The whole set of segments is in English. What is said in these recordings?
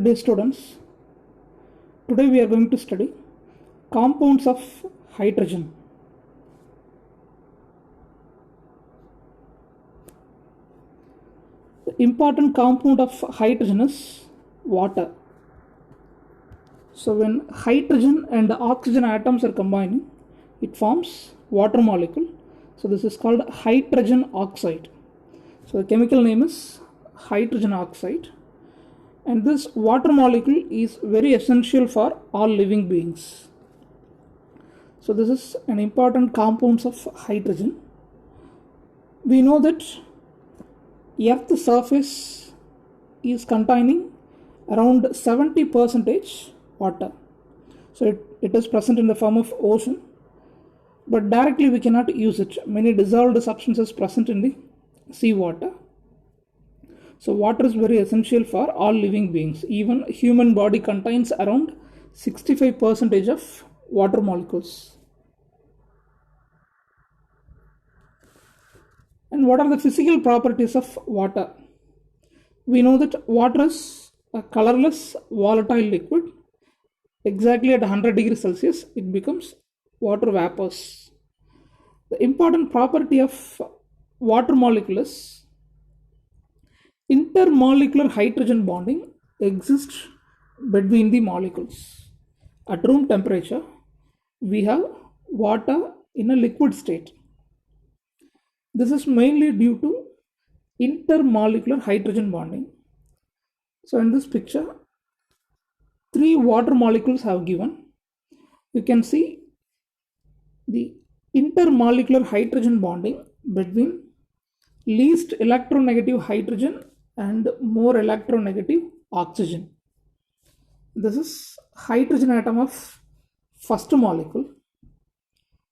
Dear students, today we are going to study compounds of hydrogen. The important compound of hydrogen is water. So when hydrogen and oxygen atoms are combining, it forms water molecule. So this is called hydrogen oxide. So the chemical name is hydrogen oxide. And this water molecule is very essential for all living beings. So this is an important compounds of hydrogen. We know that Earth's surface is containing around 70% water. So it is present in the form of ocean, but directly we cannot use it. Many dissolved substances present in the seawater. So water is very essential for all living beings. Even human body contains around 65% of water molecules. And what are the physical properties of water? We know that water is a colorless volatile liquid. Exactly at 100 degrees Celsius, it becomes water vapors. The important property of water molecule is intermolecular hydrogen bonding exists between the molecules. At room temperature, we have water in a liquid state. This is mainly due to intermolecular hydrogen bonding. So in this picture, 3 water molecules have given. You can see the intermolecular hydrogen bonding between least electronegative hydrogen and more electronegative oxygen. This is hydrogen atom of first molecule.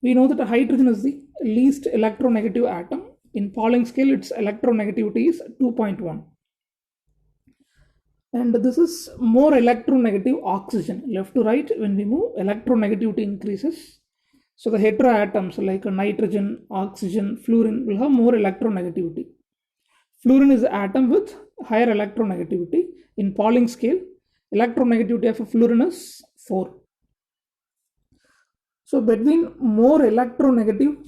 We know that hydrogen is the least electronegative atom. In Pauling scale, its electronegativity is 2.1. And this is more electronegative oxygen. Left to right, when we move, electronegativity increases. So the heteroatoms like nitrogen, oxygen, fluorine will have more electronegativity. Fluorine is an atom with higher electronegativity. In Pauling scale, electronegativity of fluorine is 4. So between more electronegative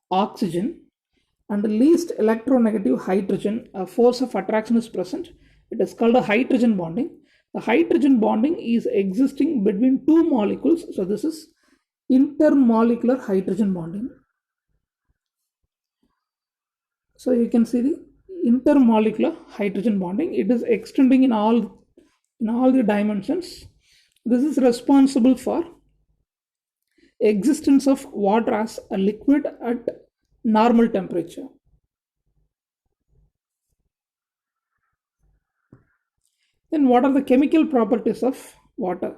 oxygen and least electronegative hydrogen, a force of attraction is present. It is called a hydrogen bonding. The hydrogen bonding is existing between 2 molecules. So this is intermolecular hydrogen bonding. So you can see the intermolecular hydrogen bonding. It is extending in all the dimensions. This is responsible for existence of water as a liquid at normal temperature. Then what are the chemical properties of water?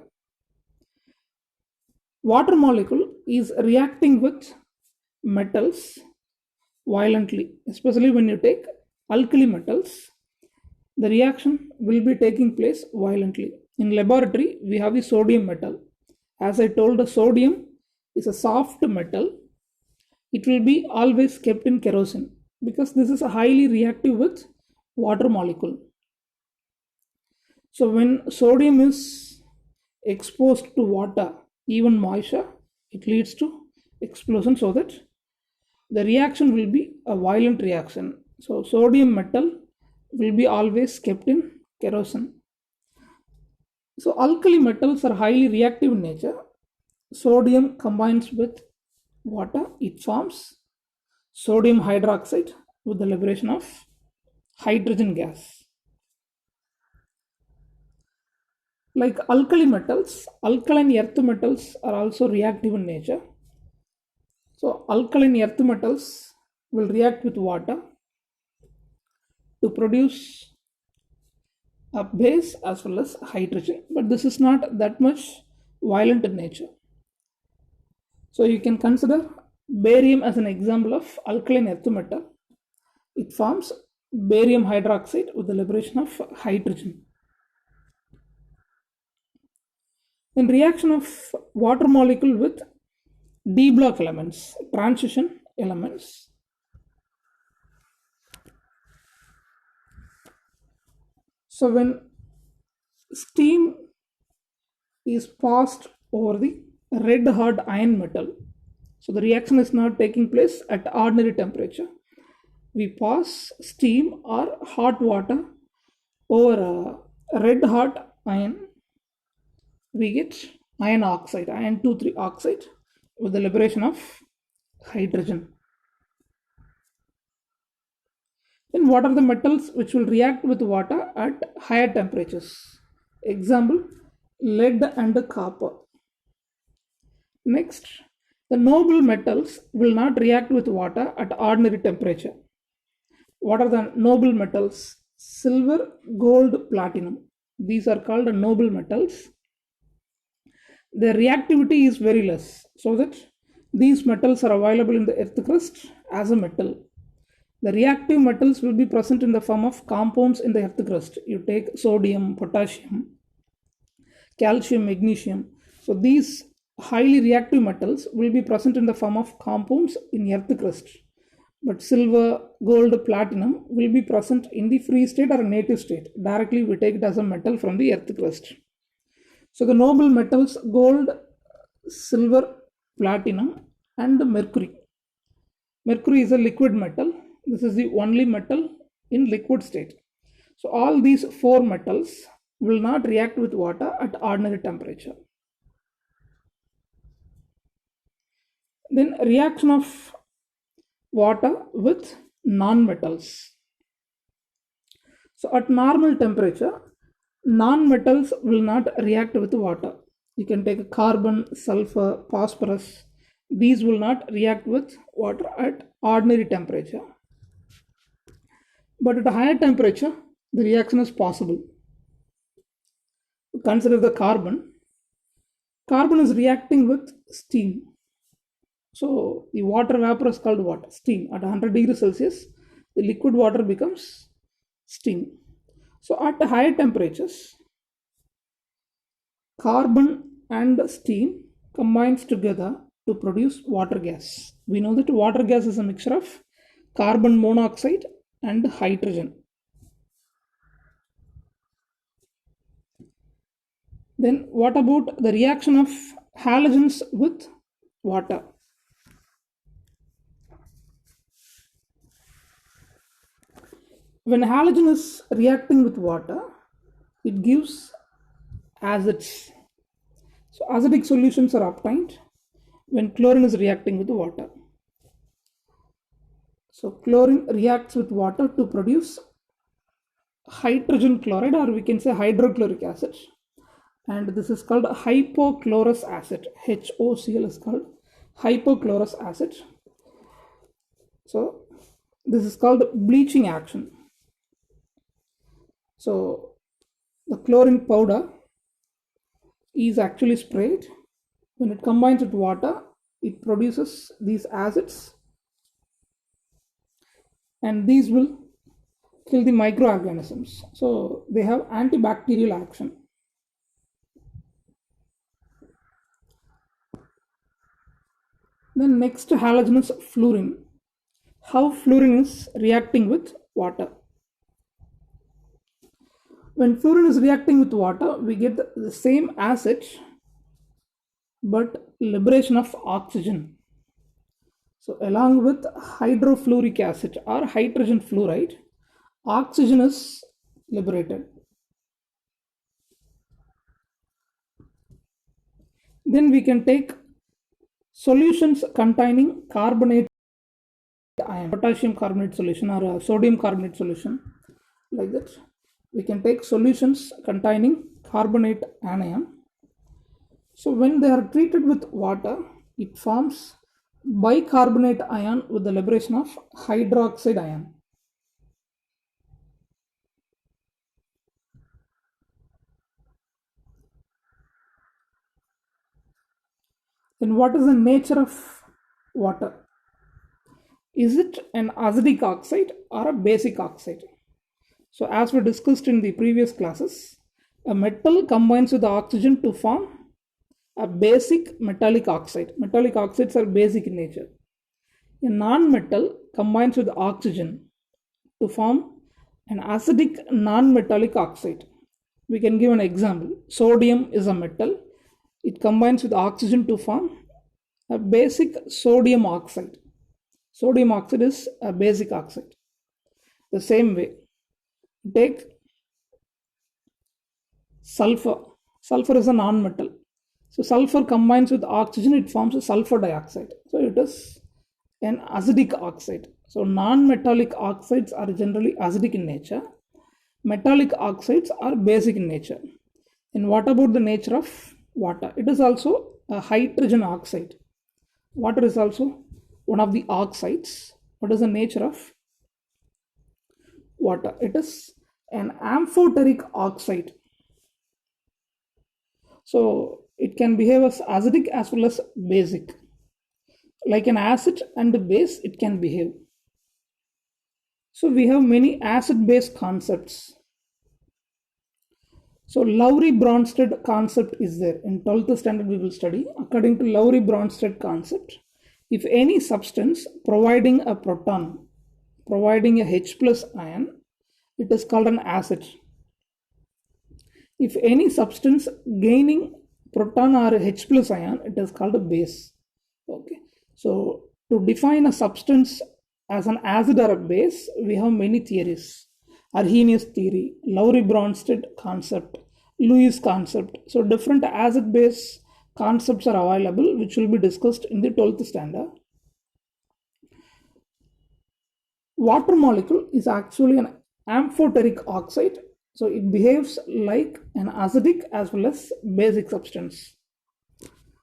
Water molecule is reacting with metals violently, especially when you take alkali metals. The reaction will be taking place violently. In laboratory, we have the sodium metal. As I told, the sodium is a soft metal. It will be always kept in kerosene because this is a highly reactive with water molecule. So when sodium is exposed to water, even moisture, it leads to explosion, so that the reaction will be a violent reaction. So sodium metal will be always kept in kerosene. So alkali metals are highly reactive in nature. Sodium combines with water, it forms sodium hydroxide with the liberation of hydrogen gas. Like alkali metals, alkaline earth metals are also reactive in nature. So alkaline earth metals will react with water to produce a base as well as hydrogen, but this is not that much violent in nature. So you can consider barium as an example of alkaline earth metal. It forms barium hydroxide with the liberation of hydrogen. In reaction of water molecule with d block elements, transition elements, so when steam is passed over the red hot iron metal. So the reaction is not taking place at ordinary temperature. We pass steam or hot water over a red hot iron. We get iron oxide, iron 2,3 oxide, with the liberation of hydrogen. Then what are the metals which will react with water at higher temperatures? Example, lead and copper. Next, the noble metals will not react with water at ordinary temperature. What are the noble metals? Silver, gold, platinum. These are called noble metals. Their reactivity is very less, so that these metals are available in the earth crust as a metal. The reactive metals will be present in the form of compounds in the earth crust. You take sodium, potassium, calcium, magnesium. So these highly reactive metals will be present in the form of compounds in earth crust. But silver, gold, platinum will be present in the free state or native state. Directly we take it as a metal from the earth crust. So the noble metals, gold, silver, platinum and mercury. Mercury is a liquid metal. This is the only metal in liquid state. So all these four metals will not react with water at ordinary temperature. Then reaction of water with non-metals. So at normal temperature, non-metals will not react with water. You can take carbon, sulfur, phosphorus. These will not react with water at ordinary temperature. But at a higher temperature, the reaction is possible. Consider the carbon. Carbon is reacting with steam. So the water vapor is called what? Steam. At 100 degrees Celsius, the liquid water becomes steam. So at higher temperatures, carbon and steam combines together to produce water gas. We know that water gas is a mixture of carbon monoxide and hydrogen. Then what about the reaction of halogens with water? When halogen is reacting with water, it gives acids. So acidic solutions are obtained when chlorine is reacting with water. So chlorine reacts with water to produce hydrogen chloride, or we can say hydrochloric acid. And this is called hypochlorous acid. HOCl is called hypochlorous acid. So this is called bleaching action. So the chlorine powder is actually sprayed. When it combines with water, it produces these acids, and these will kill the microorganisms. So they have antibacterial action. Then next halogen is fluorine. How fluorine is reacting with water? When fluorine is reacting with water, we get the same acid but liberation of oxygen. So along with hydrofluoric acid or hydrogen fluoride, oxygen is liberated. Then we can take solutions containing carbonate ion, potassium carbonate solution or a sodium carbonate solution, like that. We can take solutions containing carbonate anion. So when they are treated with water, it forms bicarbonate ion with the liberation of hydroxide ion. Then what is the nature of water? Is it an acidic oxide or a basic oxide? So as we discussed in the previous classes, a metal combines with the oxygen to form a basic metallic oxide. Metallic oxides are basic in nature. A non-metal combines with oxygen to form an acidic non-metallic oxide. We can give an example. Sodium is a metal. It combines with oxygen to form a basic sodium oxide. Sodium oxide is a basic oxide. The same way, take sulfur. Sulfur is a non-metal. So sulfur combines with oxygen, it forms a sulfur dioxide. So it is an acidic oxide. So non-metallic oxides are generally acidic in nature. Metallic oxides are basic in nature. And what about the nature of water? It is also a hydrogen oxide. Water is also one of the oxides. What is the nature of water? It is an amphoteric oxide. So it can behave as acidic as well as basic. Like an acid and a base, it can behave. So we have many acid-base concepts. So Lowry-Bronsted concept is there. In 12th standard we will study. According to Lowry-Bronsted concept, if any substance providing a proton, providing a H plus ion, it is called an acid. If any substance gaining proton or H plus ion, it is called a base. Okay. So to define a substance as an acid or a base, we have many theories. Arrhenius theory, Lowry-Bronsted concept, Lewis concept. So different acid-base concepts are available, which will be discussed in the 12th standard. Water molecule is actually an amphoteric oxide. So it behaves like an acidic as well as basic substance.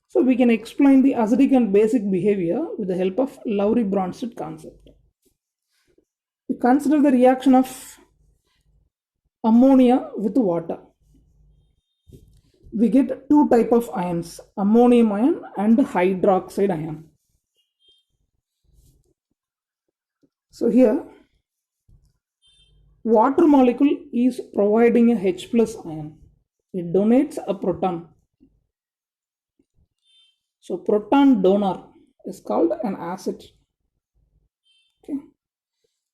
So we can explain the acidic and basic behavior with the help of Lowry-Bronsted concept. We consider the reaction of ammonia with water. We get two types of ions, ammonium ion and hydroxide ion. So here, water molecule is providing a H plus ion. It donates a proton. So proton donor is called an acid. Okay.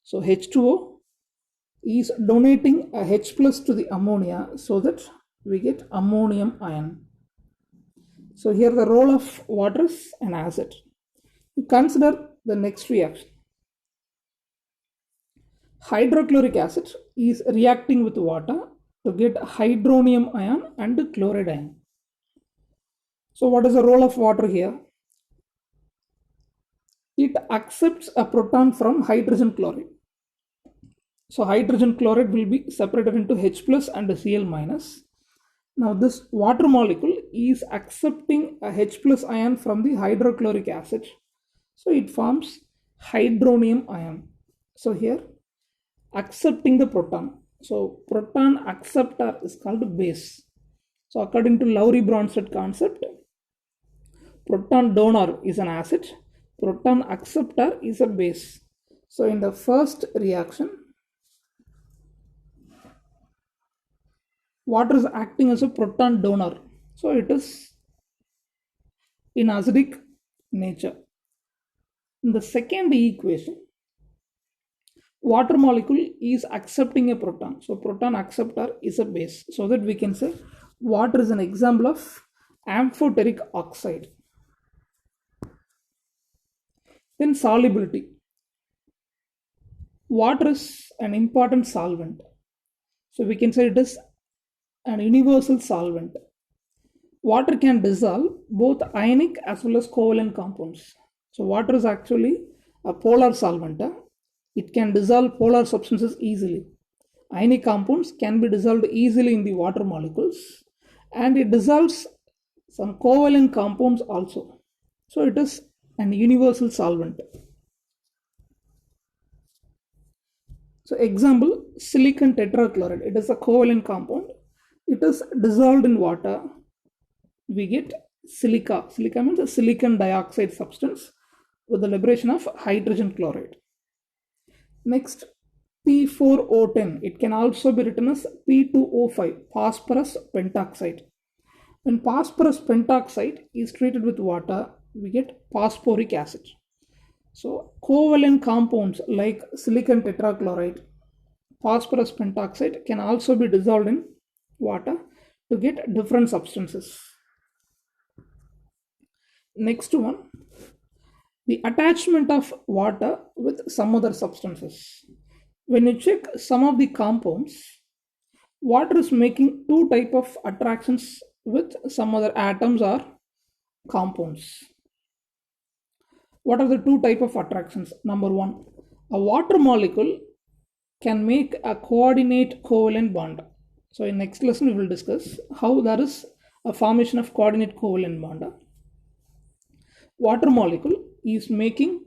So H2O is donating a H plus to the ammonia so that we get ammonium ion. So here the role of water is an acid. We consider the next reaction. Hydrochloric acid is reacting with water to get hydronium ion and chloride ion. So what is the role of water here? It accepts a proton from hydrogen chloride. So hydrogen chloride will be separated into H plus and Cl minus. Now this water molecule is accepting a H plus ion from the hydrochloric acid. So it forms hydronium ion. So here accepting the proton. So proton acceptor is called base. So according to Lowry-Bronsted concept, proton donor is an acid, proton acceptor is a base. So in the first reaction, water is acting as a proton donor. So it is in acidic nature. In the second equation, water molecule is accepting a proton. So proton acceptor is a base. So that we can say water is an example of amphoteric oxide. Then solubility. Water is an important solvent. So we can say it is an universal solvent. Water can dissolve both ionic as well as covalent compounds. So water is actually a polar solvent. It can dissolve polar substances easily. Ionic compounds can be dissolved easily in the water molecules, and it dissolves some covalent compounds also. So it is an universal solvent. So example, silicon tetrachloride. It is a covalent compound. It is dissolved in water. We get silica. Silica means a silicon dioxide substance with the liberation of hydrogen chloride. Next, P4O10. It can also be written as P2O5, phosphorus pentoxide. When phosphorus pentoxide is treated with water, we get phosphoric acid. So covalent compounds like silicon tetrachloride, phosphorus pentoxide can also be dissolved in water to get different substances. Next one, the attachment of water with some other substances. When you check some of the compounds, water is making two type of attractions with some other atoms or compounds. What are the two type of attractions? Number one, a water molecule can make a coordinate covalent bond. So in next lesson we will discuss how there is a formation of coordinate covalent bond. Water molecule is making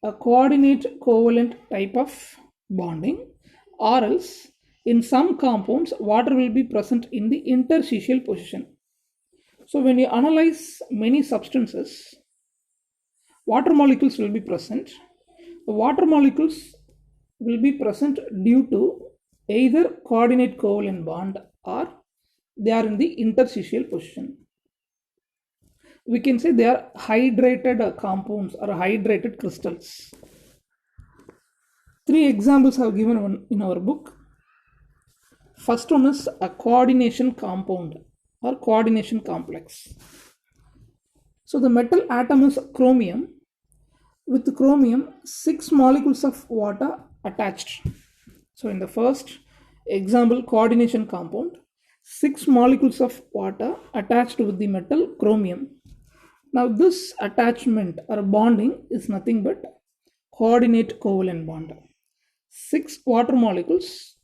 a coordinate covalent type of bonding, or else in some compounds water will be present in the interstitial position. So when you analyze many substances, water molecules will be present. The water molecules will be present due to either coordinate covalent bond or they are in the interstitial position. We can say they are hydrated compounds or hydrated crystals. Three examples I have given in our book. First one is a coordination compound or coordination complex. So the metal atom is chromium. With chromium, 6 molecules of water attached. So in the first example, coordination compound, 6 molecules of water attached with the metal chromium. Now this attachment or bonding is nothing but coordinate covalent bond. 6 water molecules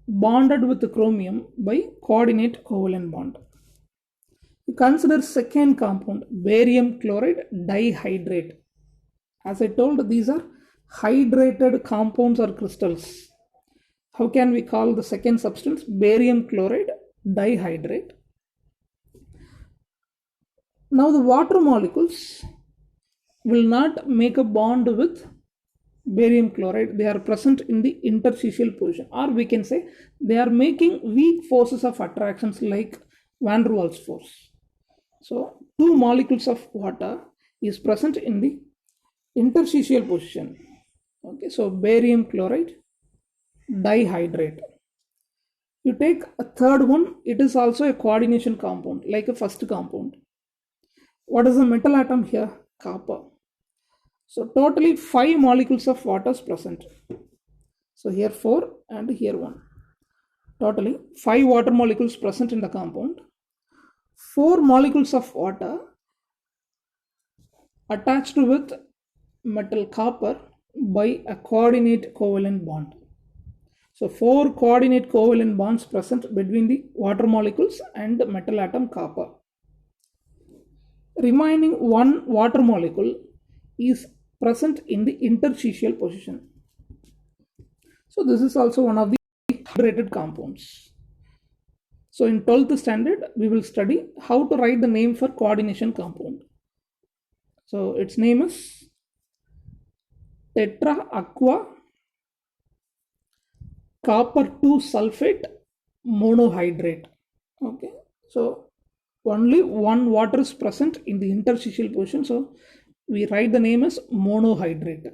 bonded with the chromium by coordinate covalent bond. Consider second compound, barium chloride dihydrate. As I told, these are hydrated compounds or crystals. How can we call the second substance? Barium chloride dihydrate. Now the water molecules will not make a bond with barium chloride. They are present in the interstitial position, or we can say they are making weak forces of attractions like van der Waals force. So 2 molecules of water is present in the interstitial position. Okay, so barium chloride dihydrate. You take a third one, it is also a coordination compound like a first compound. What is the metal atom here? Copper. So totally 5 molecules of water is present. So here 4 and here 1. Totally 5 water molecules present in the compound. 4 molecules of water attached with metal copper by a coordinate covalent bond. So 4 coordinate covalent bonds present between the water molecules and the metal atom copper. Remaining 1 water molecule is present in the interstitial position. So this is also one of the hydrated compounds. So in 12th standard, we will study how to write the name for coordination compound. So its name is tetra aqua copper 2 sulfate monohydrate. Okay, so only 1 water is present in the interstitial position, so we write the name as monohydrate.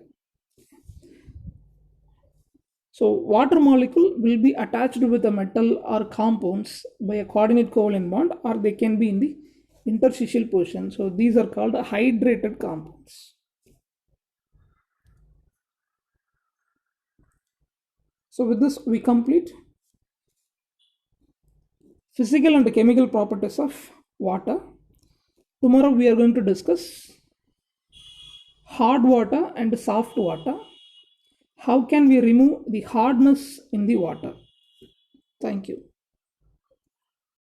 So water molecule will be attached with a metal or compounds by a coordinate covalent bond, or they can be in the interstitial position. So these are called hydrated compounds. So with this we complete physical and chemical properties of water. Tomorrow we are going to discuss hard water and soft water. How can we remove the hardness in the water? Thank you.